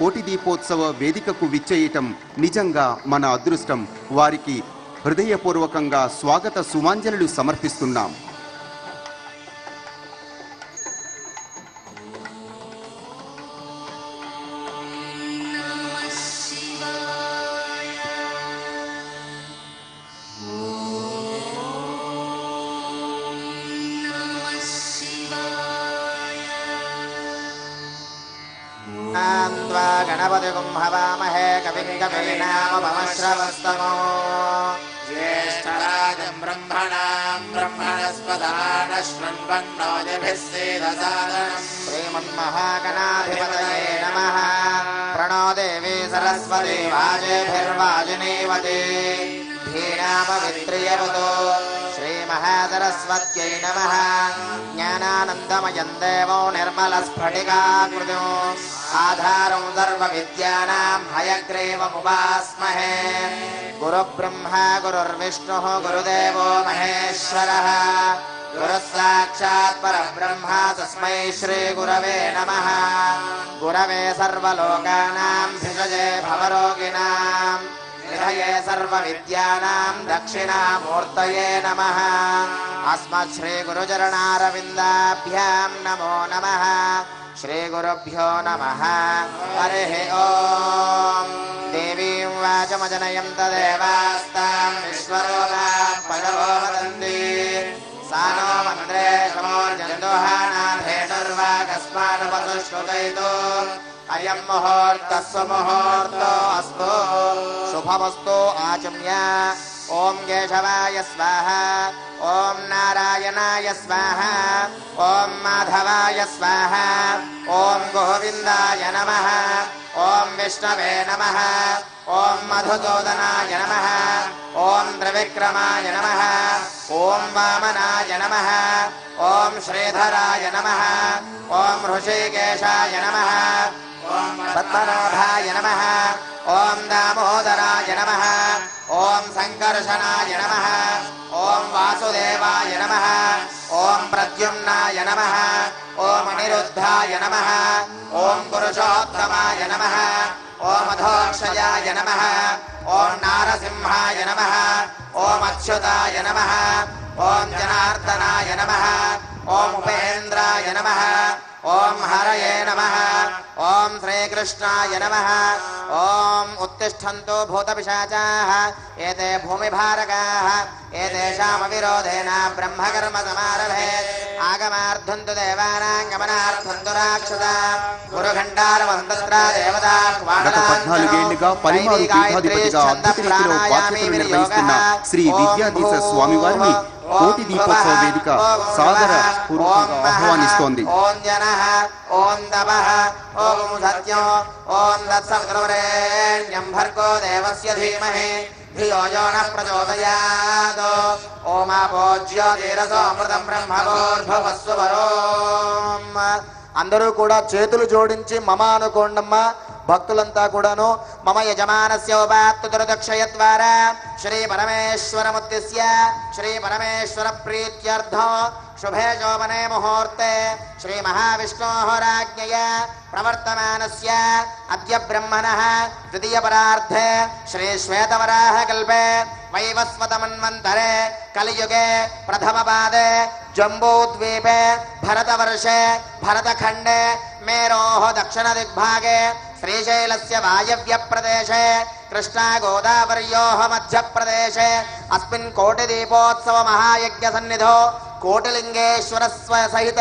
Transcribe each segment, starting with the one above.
కోటి దీపోత్సవ వేదికకు విచ్చేయటం నిజంగా మన అదృష్టం. వారికి హృదయపూర్వకంగా స్వాగత సుమాంజలులు సమర్పిస్తున్నాం. गणपतिगुं हवामहे कविं कवीनामुपमश्रवस्तमो ज्येष्ठराजं ब्रह्मणां ब्रह्मणस्पदान शृण्वन्नोतिभिः सीदसादनम् श्रीमन्महागणाधिपतये नमः। प्रणो देवी सरस्वती वाजेभिर्वाजिनीवती धीनामवित्रियवतो श्रीमहासरस्वत्यै नमः। ज्ञानानन्दमयं देवो निर्मलस्फटिकाकृतिम् आधारं सर्वविद्यानां हयग्रीवमुपास्महे। गुरुब्रह्मा गुरुर्विष्णुः गुरुदेवो महेश्वरः गुरुः साक्षात् परब्रह्म तस्मै श्रीगुरवे नमः। गुरवे सर्वलोकानां भिषजे भवरोगिणां निधये सर्वविद्यानां दक्षिणामूर्तये नमः। अस्मत् श्रीगुरुचरणारविन्दाभ्यां नमो नमः। श्रीगुरुभ्यो नमः। हरिः ओम्। देवीं वाचमजनयन्त देवास्तां विश्वरूपाः पदवो वदन्ति सा नो मन्द्रे समोर्जन्दोहानाधेनुर्वाकस्मानुपसुश्रुतैतो अयं मुहूर्तः सुमुहूर्तो अस्तु शुभमस्तु आचम्य। ओम केशवाय स्वाहा ओम नारायणाय स्वाहा ओम माधवाय स्वाहा ओम गोविंदाय नमः ओम विष्णवे नमः ओम मधुसूदनाय नमः ओम त्रिविक्रमाय नमः ओम वामनाय नमः ओम श्रीधराय नमः ओम ऋषिकेशाय नमः ओम पद्मनाभाय नमः ओम दामोदराय नमः ओम संकर्षणाय नमः ओम वासुदेवाय नमः ओम प्रद्युम्नाय नमः ओम अनिरुद्धाय नमः ओम पुरुषोत्तमाय नमः ओम अधोक्षयाय नमः ओम नारसिंहाय नमः ओम अच्युताय नमः ओम जनार्दनाय नमः ओम उपेन्द्राय नमः ओम हरये नमः ओम श्रीकृष्णाय नमः ओम उत्तिष्ठन्तु भूतपिशाचाः एते भूमिभारकाः एतेषामविरोधेन ब्रह्मकर्म समारभे आगमार्थन्तु देवानां गमनार्थन्तु राक्षसा गुरुखण्डारवन्तत्रा देवता గత 14 ఏళ్లుగా పరిమారు పీఠాధిపతిగా అద్భుత రీతిలో బాధ్యతలు నిర్వహిస్తున్న శ్రీ విద్యాధీశ స్వామి వారిని కోటి దీపోత్సవ వేదిక సాదర పూర్వకంగా ఆహ్వానిస్తోంది. ఓం జనః ఓం తపః ఓం సత్యం ఓం తత్సవితుర్వరేణ్యం భర్గో దేవస్య ధీమహి ధియో యో నః ప్రచోదయాత్ ఓమాపో జ్యోతిరసోమృతం బ్రహ్మభూర్భువస్సువరోం. అందరూ కూడా చేతులు జోడించి మమ అనుకోండమ్మా. భక్తులంతా కూడాను మమ యజమానస్య ఉపాత్తు దుర్దక్షయ ద్వారా శ్రీ పరమేశ్వరముద్దిశ్య శ్రీ పరమేశ్వర ప్రీత్యర్థం శుభే శోభనే ముహూర్తే శ్రీ మహావిష్ణోః రాజ్ఞయ ప్రవర్తమానస్య అద్య బ్రహ్మణః ద్వితీయ పరార్థే శ్రీ శ్వేతవరాహ కల్పే వైవస్వతమన్వంతరే కలియుగే ప్రథమ పాదే జంబూద్వీపే భరతవర్షే భరతఖండే మేరోః దక్షిణ దిగ్భాగే శ్రీశైలస్య వాయవ్య ప్రదేశే కృష్ణా గోదావర్యోః మధ్య ప్రదేశే అస్మిన్ కోటి దీపోత్సవ మహాయజ్ఞ సన్నిధో కోటిలింగేశ్వర సహిత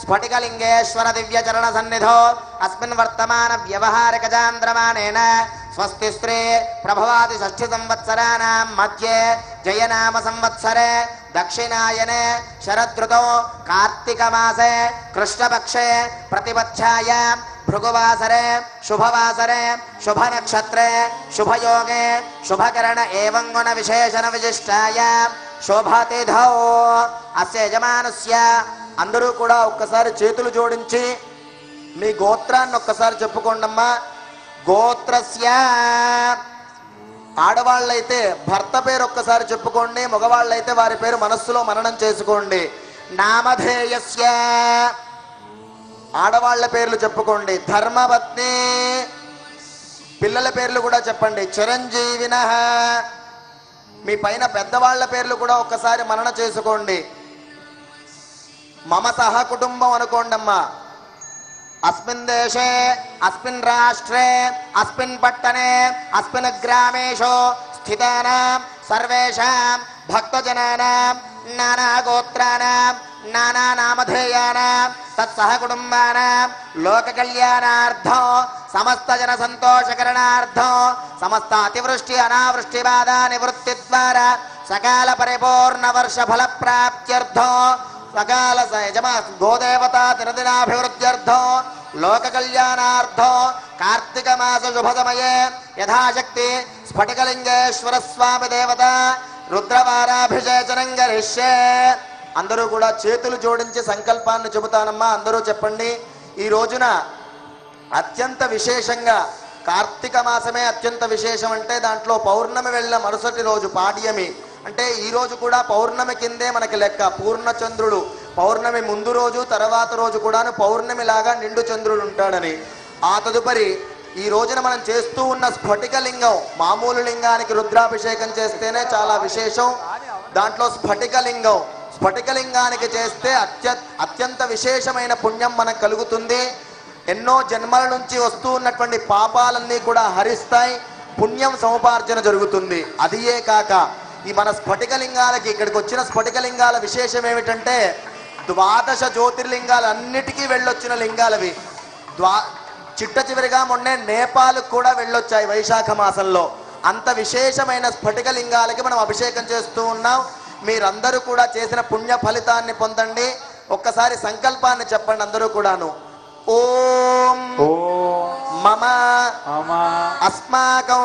స్ఫటికలింగేశ్వర దివ్యచరణ సన్నిధో అస్మిన్ వర్తమాన వ్యవహారిక చాంద్రమానేన స్వస్తి శ్రీ ప్రభవాది షష్ఠి సంవత్సరానాం మధ్యే జయనామ సంవత్సరే దక్షిణాయనే శరదృతౌ కార్తీక మాసే కృష్ణపక్షే ప్రతిపక్షాయాం భృగువాసరే శుభవాసరే శుభ నక్షత్రే శుభయోగే శుభకరణ ఏవం గుణ విశేషణ విశిష్టాయాం శోభాతిథౌ అస్య యజమానస్య. అందరూ కూడా ఒక్కసారి చేతులు జోడించి మీ గోత్రాన్ని ఒక్కసారి చెప్పుకోండమ్మా. గోత్రస్య ఆడవాళ్ళైతే భర్త పేరు ఒక్కసారి చెప్పుకోండి, మగవాళ్ళైతే వారి పేరు మనస్సులో మననం చేసుకోండి. నామధేయస్య ఆడవాళ్ల పేర్లు చెప్పుకోండి. ధర్మపత్ని పిల్లల పేర్లు కూడా చెప్పండి. చిరంజీవినః. మీ పైన పెద్దవాళ్ల పేర్లు కూడా ఒక్కసారి మనన చేసుకోండి. మమ సహ కుటుంబం అనుకోండి అమ్మా. అస్మిన్ దేశే అస్మిన్ రాష్ట్రే అస్మిన్ పట్టణే అస్మిన్ గ్రామేషు స్థితానాం సర్వేషాం భక్తజనానాం నానా గోత్రానాం నానా నామధేయానాం తత్సహ కుటుంబానాం లోక కళ్యాణార్థం సమస్త జన సంతోషకరణార్థం సమస్త అతివృష్టి అనావృష్టి బాధా నివృత్తి ద్వారా సకాల పరిపూర్ణ వర్ష ఫల ప్రాప్త్యర్థం సకాల యజమా గోదేవతా దినదినాభివృద్ధ్యర్థం లోక కళ్యాణార్థం కార్తీక మాస శుభ సమయే యథాశక్తి స్ఫటికలింగేశ్వర స్వామి దేవత రుద్రవారాభిషేచనం కరిష్యే. అందరూ కూడా చేతులు జోడించి సంకల్పాన్ని చెబుతానమ్మా. అందరూ చెప్పండి. ఈ రోజున అత్యంత విశేషంగా కార్తీక మాసమే అత్యంత విశేషం. అంటే దాంట్లో పౌర్ణమి వెళ్ళిన మరుసటి రోజు పాడ్యమి. అంటే ఈ రోజు కూడా పౌర్ణమి కిందే మనకి లెక్క. పూర్ణచంద్రుడు పౌర్ణమి ముందు రోజు తర్వాత రోజు కూడాను పౌర్ణమి లాగా నిండు చంద్రుడు ఉంటాడని. ఆ తదుపరి ఈ రోజున మనం చేస్తూ ఉన్న స్ఫటిక లింగం, మామూలు లింగానికి రుద్రాభిషేకం చేస్తేనే చాలా విశేషం. దాంట్లో స్ఫటిక లింగానికి చేస్తే అత్యంత విశేషమైన పుణ్యం మనకు కలుగుతుంది. ఎన్నో జన్మల నుంచి వస్తూ ఉన్నటువంటి పాపాలన్నీ కూడా హరిస్తాయి. పుణ్యం సముపార్జన జరుగుతుంది. అదియే కాక ఈ మన స్ఫటికలింగాలకి ఇక్కడికి వచ్చిన స్ఫటికలింగాల విశేషం ఏమిటంటే 12 జ్యోతిర్లింగాలన్నిటికీ వెళ్ళొచ్చిన లింగాలవి. చిట్ట చివరిగా మొన్నే నేపాల్కు కూడా వెళ్ళొచ్చాయి వైశాఖ మాసంలో. అంత విశేషమైన స్ఫటికలింగాలకి మనం అభిషేకం చేస్తూ ఉన్నాం. మీరందరూ కూడా చేసిన పుణ్య ఫలితాన్ని పొందండి. ఒక్కసారి సంకల్పాన్ని చెప్పండి అందరూ కూడాను. ఓం మమ అస్మాకం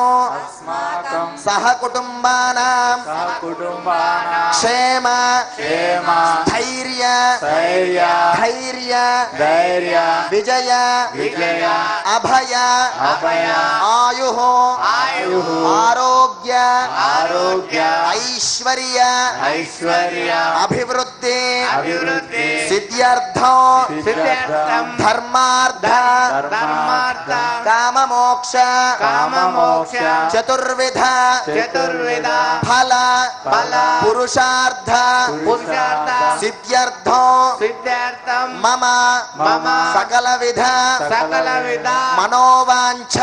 సహ కుటుంబానాం క్షేమ ధైర్య విజయ అభయ ఆయు ఆరోగ్య ఐశ్వర్య అభివృద్ధి సిద్ధ్యర్థం ధర్మార్థ కామమోక్ష చతుర్విధ ఫల పురుషార్థ సిద్ధ్యర్థం మమ సకల విధ మనోవాంఛ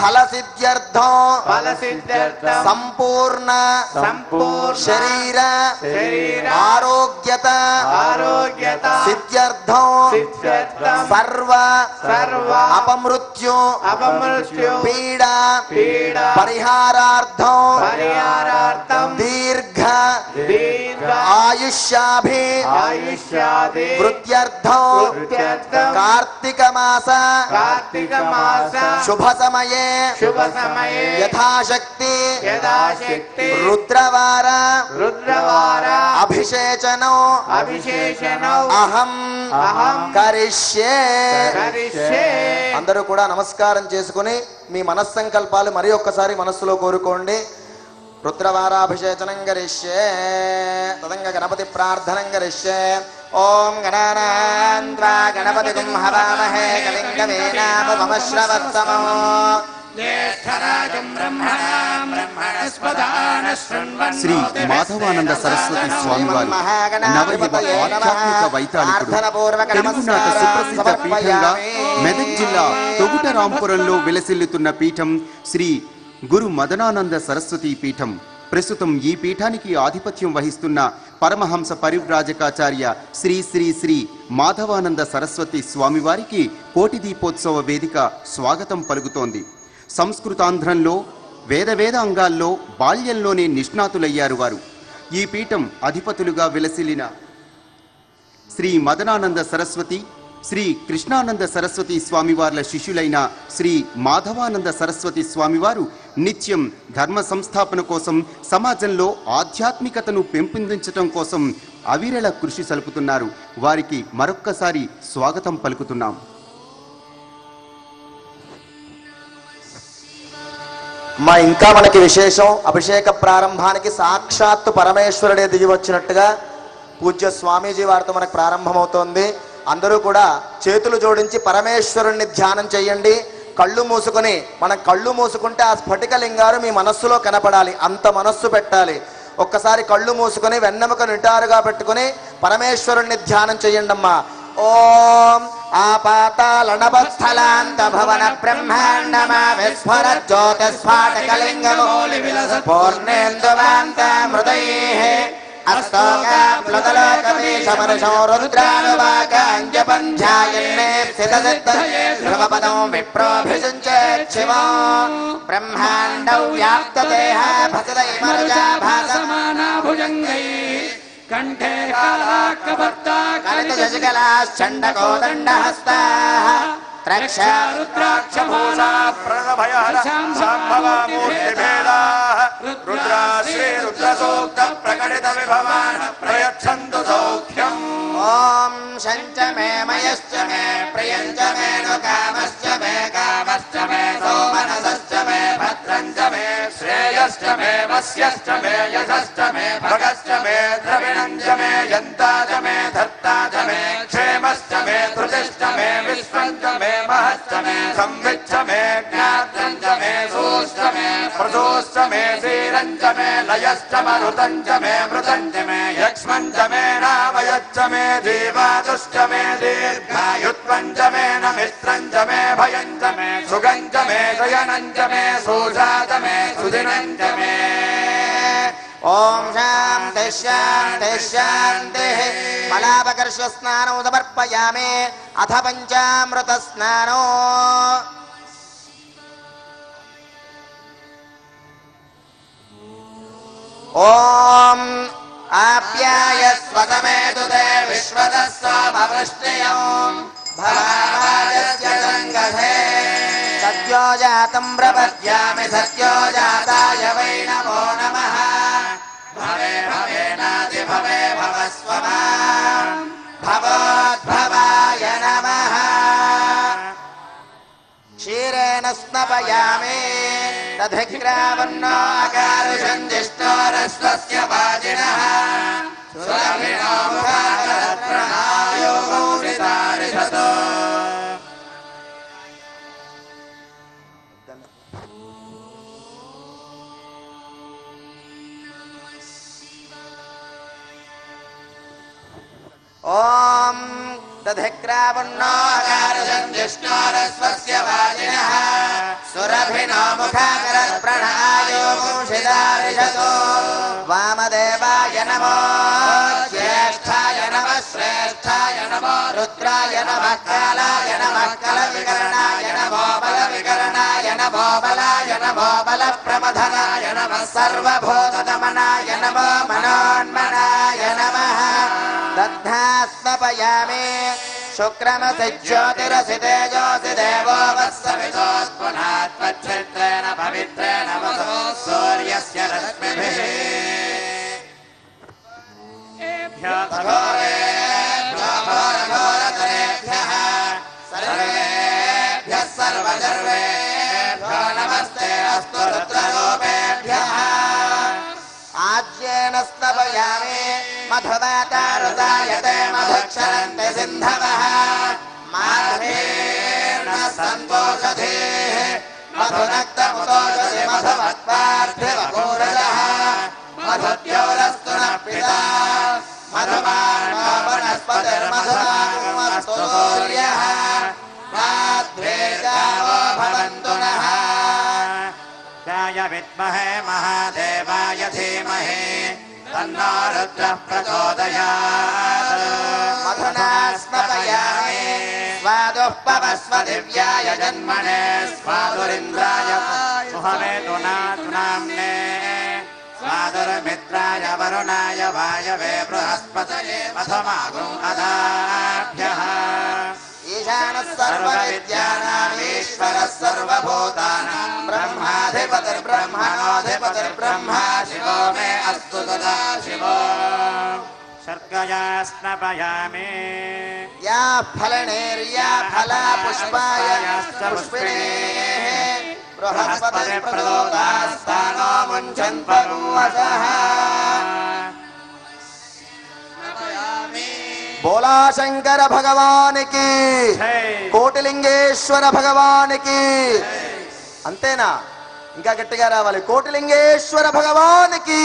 ఫల సిద్ధ్యర్థం సంపూర్ణ శరీర ఆరోగ్యత సిద్ధ్యర్థం సర్వ అపమృత్యు పీడ పరిహారార్థం దీర్ఘ ఆయుష్యాభి వృత్త్యర్థం కార్తీక మాస శుభ సమయే యథాశక్తి రుద్రవార అభిషేచనం అహం కరిష్యే. అందరూ కూడా నమస్కారం చేసుకుని మీ మనస్సంకల్పాలు మరి ఒక్కసారి మనస్సులో కోరుకోండి. రుద్రవారాభిషేచనం కరిష్యే. తదంగ గణపతి ప్రార్థనం కరిష్యే. ఓం గణానాన్వా గణపతిం హవామహే కవిం కవీనాముపమశ్రవస్తమో శ్రీ మాధవానంద సరస్వతి స్వామివారు నవయుగ ఆధ్యాత్మిక వైతాళికుడు. తెలుగునాట సుప్రసిద్ధ పీఠంగా మెదక్ జిల్లా తొగుటరాంపురంలో విలసిల్లుతున్న పీఠం శ్రీ గురు మదనానంద సరస్వతి పీఠం. ప్రస్తుతం ఈ పీఠానికి ఆధిపత్యం వహిస్తున్న పరమహంస పరివ్రాజకాచార్య శ్రీ శ్రీ శ్రీ మాధవానంద సరస్వతి స్వామివారికి కోటి దీపోత్సవ వేదిక స్వాగతం పలుకుతోంది. సంస్కృతాంధ్రంలో వేద అంగాల్లో బాల్యంలోనే నిష్ణాతులయ్యారు వారు. ఈ పీఠం అధిపతులుగా విలసిల్లిన శ్రీ మదనానంద సరస్వతి, శ్రీ కృష్ణానంద సరస్వతి స్వామివార్ల శిష్యులైన శ్రీ మాధవానంద సరస్వతి స్వామివారు నిత్యం ధర్మ సంస్థాపన కోసం, సమాజంలో ఆధ్యాత్మికతను పెంపొందించటం కోసం అవిరళ కృషి సలుపుతున్నారు. వారికి మరొక్కసారి స్వాగతం పలుకుతున్నాం. ఇంకా మనకి విశేషం, అభిషేక ప్రారంభానికి సాక్షాత్తు పరమేశ్వరుడే దిగి వచ్చినట్టుగా పూజ్య స్వామీజీ వారితో మనకు ప్రారంభమవుతోంది. అందరూ కూడా చేతులు జోడించి పరమేశ్వరుణ్ణి ధ్యానం చేయండి. కళ్ళు మూసుకొని, మనం కళ్ళు మూసుకుంటే ఆ స్ఫటికలింగాలు మీ మనస్సులో కనపడాలి, అంత మనస్సు పెట్టాలి. ఒక్కసారి కళ్ళు మూసుకొని వెన్నెముక నిటారుగా పెట్టుకుని పరమేశ్వరుణ్ణి ధ్యానం చెయ్యండి అమ్మా. ఓం ఆపాతాళనభస్థలాంత భవన బ్రహ్మాండమా విస్ఫర జ్యోతిస్ఫాటకలింగమో పూర్ణేందువాంత మృతైః అస్తోకాప్లుతలోకమీశమనుషో రుద్రానువాకాంజపంధ్యాయన్నే స్థితసిద్ధయే ధ్రువపదం విప్రోభిషించేచ్చివో బ్రహ్మాండౌ వ్యాప్తదేహ భసదైమరుజా భాసమానాభుజంగైః కంఠే కాలాకవర్తా కలితశశికలాశ్చండకోదండహస్తాః త్రక్షా రుద్రాక్షభూషా ప్రణభయహర సంభవ మూర్తిభేదాః రుద్రా శ్రీ రుద్రసూక్త ప్రకటిత విభవాన్ ప్రయచ్చంతు సౌఖ్యం. ఓం శంచ మే మయశ్చ మే ప్రియంచ మే ను కామశ్చ మే కామశ్చ మే సోమనసశ్చ మే భద్రంచ మే శ్రేయశ్చ మే వస్యశ్చ మే యశశ్చ మే భగశ్చ మే ద్రవిణంచ మే యంతాచ మే ధర్తాచ మే క్షేమశ్చ మే ధృతిశ్చ మే విశ్వంచ మే महश्च मे संविच्च मे ज्ञात्रञ्च मे सूश्च मे प्रसोश्च मे श्रीरञ्च मे लयश्च मरुतञ्च मे मृतञ्च मे यक्ष्मञ्च मे नामयच्च मे जीवादुश्च मे दीर्घायुत्वञ्च मे नमित्रञ्च मे भयञ्च मे सुगञ्च मे शयनञ्च मे सूषाच मे सुदिनञ्च मे. ओम शांति शांति शांतिः. फलापकर्ष स्नानो समर्पयामि. अथ पंचामृत स्नानो. ओम आप्यायस्वतमेतु ते विश्वतस्सोमवृष्टियों भवावाजस्य संगधे सत्यो जातं प्रपद्यामि सत्यो जाताय वै नमो नमः. भवे भवेनादि भवे भवस्वमा भवोद्भवाय नमः. क्षीरेण स्नपयामि तधिग्रावन्नो अकारुषञ्जिष्टोरस्वस्य वाजिनः सुरभिनो मुखाकरत्प्रणायो गौरितारिषतो. ओम दधिक्रावन्नो अकारुषञ्जिष्टोरस्वस्य वाजिनः सुरभिनो मुखाकरत्प्रणायो गौरितारिषतो. वामदेवाय नमो ज्येष्ठाय नमः श्रेष्ठाय नमो रुद्राय नमः कालाय नमः कलविकरणाय नमो बलविकरणाय नमो बलाय नमो बलप्रमथनाय नमः सर्वभूतदमनाय नमो मनोन्मनाय नमः. दध्नास्नपयामि शुक्रमसि ज्योतिरसि तेजोसि देवो वत्सवितोऽस्पुनात्मच्छित्रेण पवित्रेण वसो सूर्यस्य रश्मिभिः घोरघोरतरेभ्यः सर्वेभ्यः सर्वसर्वेभ्यो नमस्ते अस्तु रुद्ररूपेभ्यः. आज्येन स्तपयामि मधुवातारुदायते मधुक्षरन्ति सिन्धवः माधवेन सन्तोषधेः मधुनक्तमुतोषधि मधुवत्पार्थिवपूरजः मधुद्योरस्तु नः पिता मधुमानो वनस्पतिर्मधुमागमस्तु सूर्यः माध्वे गावो भवन्तु नः. गाय विद्महे महादेवाय धीमहि तन्नो रुद्रः प्रचोदयात्. मधुना स्नपयामि स्वादुःपवस्व दिव्याय जन्मने स्वादुरिन्द्राय सुहवेतुना तुनाम्ने स्वादुर्मित्राय वरुणाय वायवे बृहस्पतये मधुमागुम् अदाभ्यः. ईशानः सर्वविद्यानामीश्वरः सर्वभूतानां ब्रह्माधिपतिर्ब्रह्मणोऽधिपतिर्ब्रह्मा शिवो मे अस्तु सदा शिवो. शर्कया स्नपयामि या फलनेर्या फला पुष्पाय पुष्पिणेः बृहस्पतिर्प्रदोदास्तानो मुञ्चन्त्वगुंवसः. బోలా శంకర భగవానికి, కోటిలింగేశ్వర భగవానికి. అంతేనా? ఇంకా గట్టిగా రావాలి. కోటిలింగేశ్వర భగవానికి,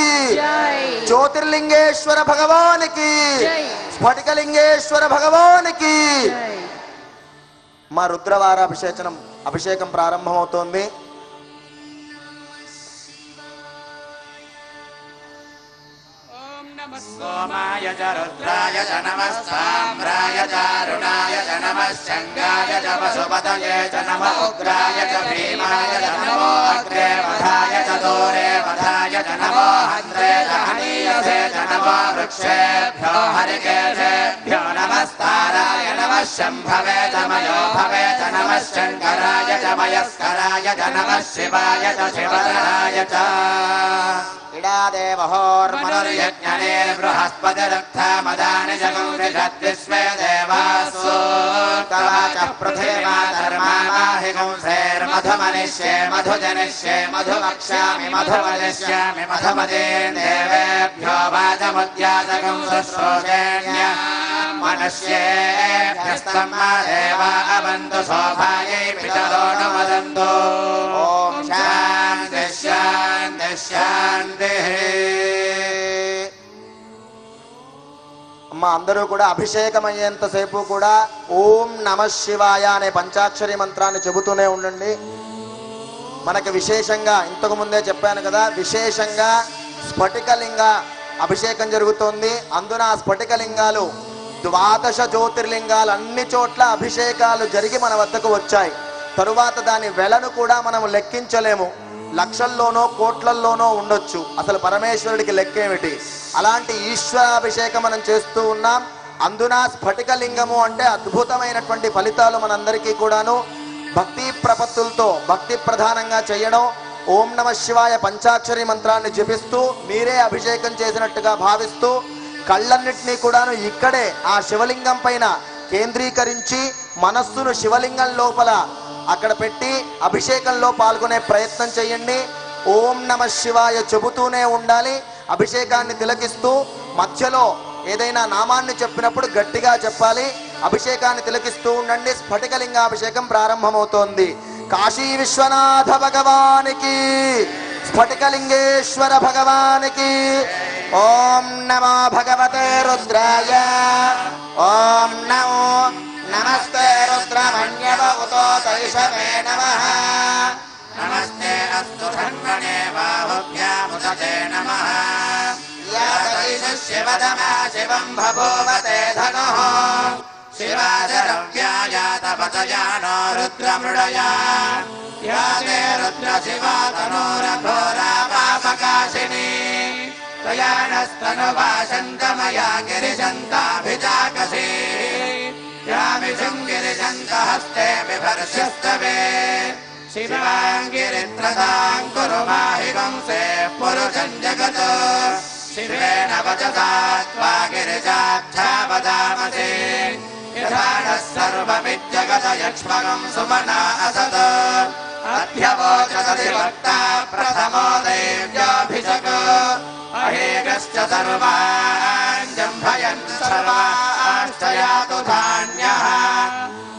జ్యోతిర్లింగేశ్వర భగవానికి, స్ఫటికలింగేశ్వర భగవానికి. మా అభిషేకం ప్రారంభమవుతోంది. सोमाय च रुद्राय च नमः साम्राय च अरुणाय च नमः शङ्गाय च वसुपतये च नमः उग्राय च भीमाय च नमो अग्रे वधाय च दूरे वधाय च नमो हन्त्रे च हनीयसे च नमो वृक्षेभ्यो हरिकेशेभ्यो नमस्ताराय नमः शम्भवे च मयो भवे च नमः शङ्कराय च मयस्कराय च नमः शिवाय च शिवतराय च बृहस्पतिरक्थमदानि जगुंसृषद्विश्वे देवासु तवाचः पृथिवा धर्मामाहि गुंसेर्मधुमनिष्ये मधुजनिष्ये मधुवक्ष्यामि मधुमदिष्यामि मधुमदीन् देवेभ्यो वाचमुद्यासगुंसुश्रोषेण्य मनुष्येभ्यस्तम्मा देवा अवन्तु शोभायै पितरो न वदन्तु। ॐ शान्ति शान्ति शान्ति। అమ్మ అందరూ కూడా అభిషేకం అయ్యేంతసేపు కూడా ఓం నమ శివాయ అనే పంచాక్షరి మంత్రాన్ని చెబుతూనే ఉండండి. మనకి విశేషంగా ఇంతకు ముందే చెప్పాను కదా, విశేషంగా స్ఫటికలింగ అభిషేకం జరుగుతోంది. అందున ఆ స్ఫటికలింగాలు 12 జ్యోతిర్లింగాలు అన్ని చోట్ల అభిషేకాలు జరిగి మన వద్దకు వచ్చాయి. తరువాత దాని వెలను కూడా మనం లెక్కించలేము. లక్షల్లోనో కోట్లల్లోనో ఉండొచ్చు. అసలు పరమేశ్వరుడికి లెక్కేమిటి? అలాంటి ఈశ్వరాభిషేకం మనం చేస్తూ ఉన్నాం. అందున స్ఫటికలింగము అంటే అద్భుతమైనటువంటి ఫలితాలు మనందరికీ కూడాను భక్తి ప్రపత్తులతో భక్తి ప్రధానంగా చేయడం. ఓం నమ శివాయ పంచాక్షరి మంత్రాన్ని జపిస్తూ మీరే అభిషేకం చేసినట్టుగా భావిస్తూ కళ్ళన్నిటినీ కూడాను ఇక్కడే ఆ శివలింగం పైన కేంద్రీకరించి మనస్సును శివలింగం లోపల అక్కడ పెట్టి అభిషేకంలో పాల్గొనే ప్రయత్నం చేయండి. ఓం నమ శివాయ చెబుతూనే ఉండాలి. అభిషేకాన్ని తిలకిస్తూ మధ్యలో ఏదైనా నామాన్ని చెప్పినప్పుడు గట్టిగా చెప్పాలి. అభిషేకాన్ని తిలకిస్తూ ఉండండి. స్ఫటికలింగాభిషేకం ప్రారంభమవుతోంది. కాశీ విశ్వనాథ భగవానికి, స్ఫటికలింగేశ్వర భగవానికి. ఓం నమో భగవతే రుద్రాయ. ఓం నమో నమస్తే రుద్రమణ్యవ ఉతో తైషవే నమః. नमस्ते अस्तु धन्वने बाहुभ्यामुदते नमः। या शिवदमा शिवं बभूवते धनुः शिवाजरव्यायातपतयानो रुद्रमृडया या ते रुद्रशिवा तनूरघोरा पापकाशिनी त्वयानस्तनुवाशन्तमया गिरिजन्ताभिजाकसी यामिषुं गिरिजन्तहस्ते बिभर्षस्तवे शिवाङ्गिरित्रदां कुरु माहि वंशे पुरुषं जगत् शिवेन वचसा त्वा गिरिजाख्या वदामसि यथा नः सर्वमिज्जगत यक्ष्मगं सुमना असत् अध्यवोचदधिवक्ता प्रथमो देव्याभिषक् अहेगश्च सर्वान् जम्भयन् सर्वाश्चयातु धान्यः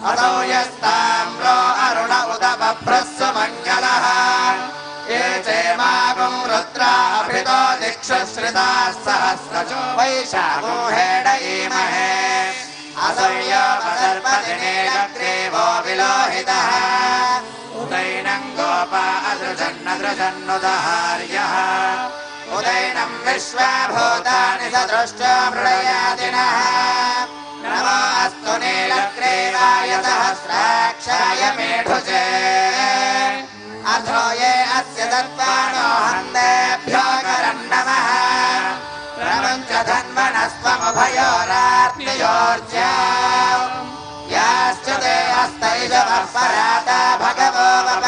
अतो यस्ताम्रो अरुण उदबभ्रस्सु मङ्गलः ये चेमागुं रुद्राभितो दिक्षुश्रिताः सहस्रशो वैशाखो हेडयीमहे असंयोपदर्पदिनेग्रीवो विलोहितः उदैनं गोपा अदृशन्नदृशन्नुदहार्यः उदैनं विश्वाभूतानि सदृष्टो मृडयादिनः नमो अस्तु नीलग्रीवाय सहस्राक्षाय मेढुजे अथो ये अस्य दत्तानो हन्तेभ्यो करं नमः प्रमुञ्च धन्वनस्त्वमुभयोरार्तियोर्ज्या याश्च ते हस्तैषवः पराता भगवो वप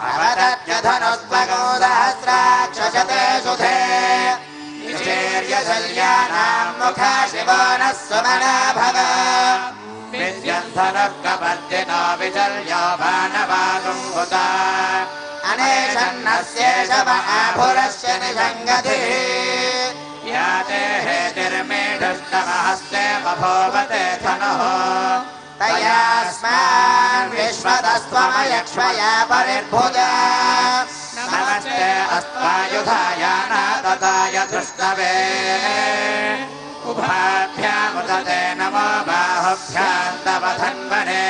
अवदत्य धनुस्त्वगो सहस्राक्षशते सुधे निचेर्यशल्यानां मुखा शिवो नः सुमना भव विद्यन्धनुः कपद्दिनो विचर्यो बाणवागुं हुता अनेशन्नस्येष आभुरस्य निषङ्गतिः याते हेतिर्मेढुष्टमहस्ते बभूवते धनुः तयास्मान् विश्वतस्त्वमयक्ष्मया परिर्भुजा नमस्ते अस्त्वायुधाय नादताय धृष्णवे उभाभ्यामुदते नमो बाहुभ्यां तव धन्वने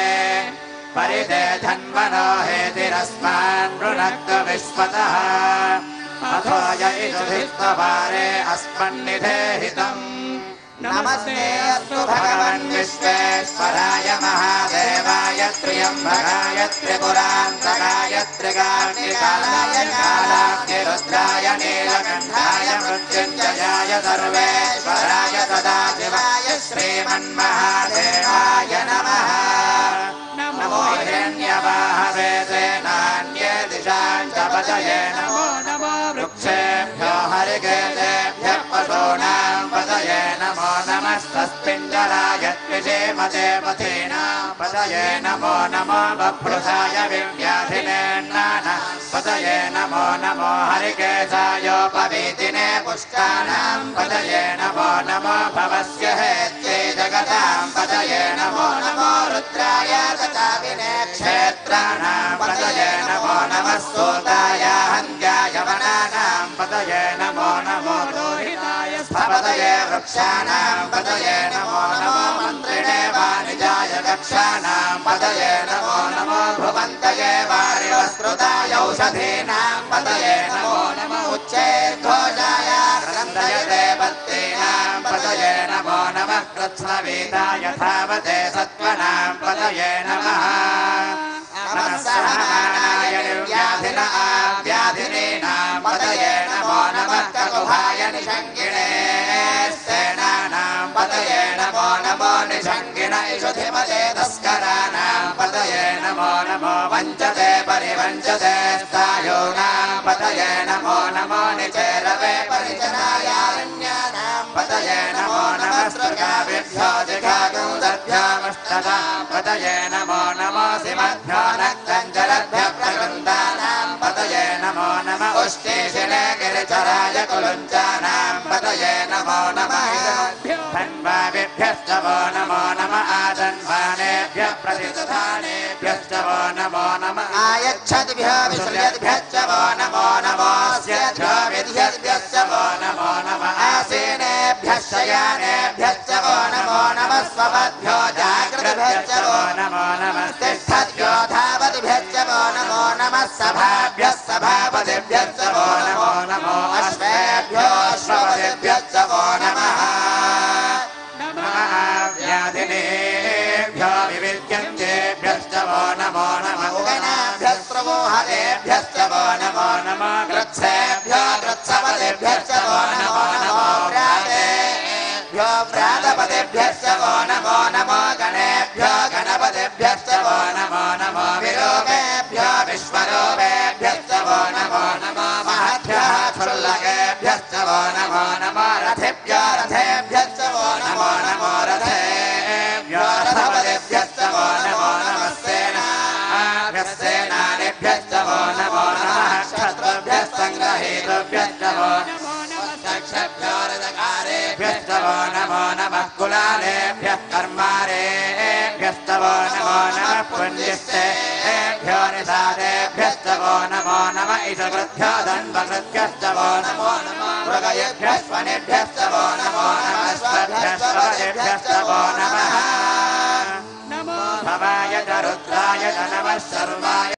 परिते धन्वनो हेतिरस्मान् वृणक्तु विश्वतः अथो य इदुधिस्तवारे अस्मन्निधेहितम् नमस्ते अस्तु भगवन् विश्वेश्वराय महादेवाय त्र्यम्बकाय त्रिपुरान्तकाय त्रिकाग्निकालाय कालाग्निरुद्राय नीलकण्ठाय मृत्युञ्जयाय सर्वेश्वराय सदाशिवाय श्रीमन्महादेवाय नमः नमो हिरण्यवाहवे सेनान्ये दिशां च पतये नमो नमो वृक्षेभ्यो हरिकेतेभ्यः पशूनां पतये नमो नमस्तस्मिञ्जराय द्विषेमते पथीनां पतये नमो नमो बभ्रुषाय विव्याधिने नाना पतये नमो नमो हरिकेशायोपवीतिने पुष्टानां पतये नमो नमो भवस्य हेत्यै जगतां पतये नमो नमो रुद्राय सचाविने क्षेत्राणां पतये नमो नमः सूताय हन्त्याय वनानां पतये नमो नमो लोहिताय स्थपतये वृक्षाणां पतये नमो नमो मन्त्रिणे वाणिजाय कक्षाणां पतये नमो नमो भुवन्तये वारिवस्कृताय औषधीनां पतये नमो नमो उच्चैर्घोषाय क्रन्दयते पत्नीनां पतये नमो नमः कृत्स्नवीताय धावते सत्त्वनां पतये नमः नमः सहमानाय निर्व्याधिन आव्याधिनीनां पतये नमो नमः ककुभाय निषङ्गिणे सेनानां पतये नमो नमो निषङ्गिण इषुधिमते तस्कराणां पतये नमो नमो वञ्चते परिवञ्चते स्थायूनां पतये नमो नमो निचेरवे परिजनायारण्यानां पतये नमो नमः स्त्रगाभिभ्यो जिघागुंसभ्योमष्टदां पतये नमो नमो सिमभ्यो नक्तञ्जलभ्यः प्रकृन्दानां पतये नमो नमः उष्णीषिणे गिरिचराय कुलुञ्चानां पतये नमो नमः धन्वाभिभ्यश्च वो नमो नमः आजन्वानेभ्यः प्रतिदधानेभ्यश्च वो नमो नमः आयच्छद्भ्यो विसृजद्भ्यश्च वो नमो नमोऽस्यभ्यो विद्यद्भ्यश्च वो नमो नमः आसीनेभ्यश्च यानेभ्यश्च वो नमो नमः स्वपद्भ्यो जागृतभ्यश्च वो नमो नमः तिष्ठद्भ्यो धावद्भ्यश्च वो नमो नमः सभाभ्यः सभापतिभ्यश्च वो नमो नमो अश्वेभ्यो अश्वपतिभ्यश्च वो नमः नमः व्याधिनेभ्यो विविद्यन्तेभ्यश्च वो नमो नमः उगनाभ्यः प्रमोहलेभ्यश्च वो नमो नमः कृत्सेभ्यो कृत्सपतिभ्यश्च वो नमो नमो व्रातेभ्यो व्रातपतिभ्यश्च वो नमो नमो गणेभ्यो गणपतिभ्यश्च वो नमो नमो विरूपेभ्यो विश्वरूपेभ्यश्च वो नमो नमो महद्भ्यः क्षुल्लकेभ्यश्च वो नमो नमो रथेभ्यो रथेभ्यश्च वो नमो नमो रथेभ्यो रथपतिभ्यश्च वो नमो नमः सेनाभ्यः सेनानिभ्यश्च वो नमो नमः क्षत्रुभ्यः सङ्ग्रहेतुभ्यश्च वो नमो नमः दक्षभ्यो रथकारेभ्यश्च वो नमो नमः कुलालेभ्यः कर्मारेभ्यश्च वो नमो नमः पुण्यस्तेभ्यो निषादेभ्यश्च वो नमो नमः इषकृभ्यो धन्वकृभ्यश्च वो नमो नमः मृगयेभ्यः स्वनेभ्यश्च वो नमो नमः स्वभ्यश्च वो नमः नमो भवाय च रुद्राय च नमः सर्वाय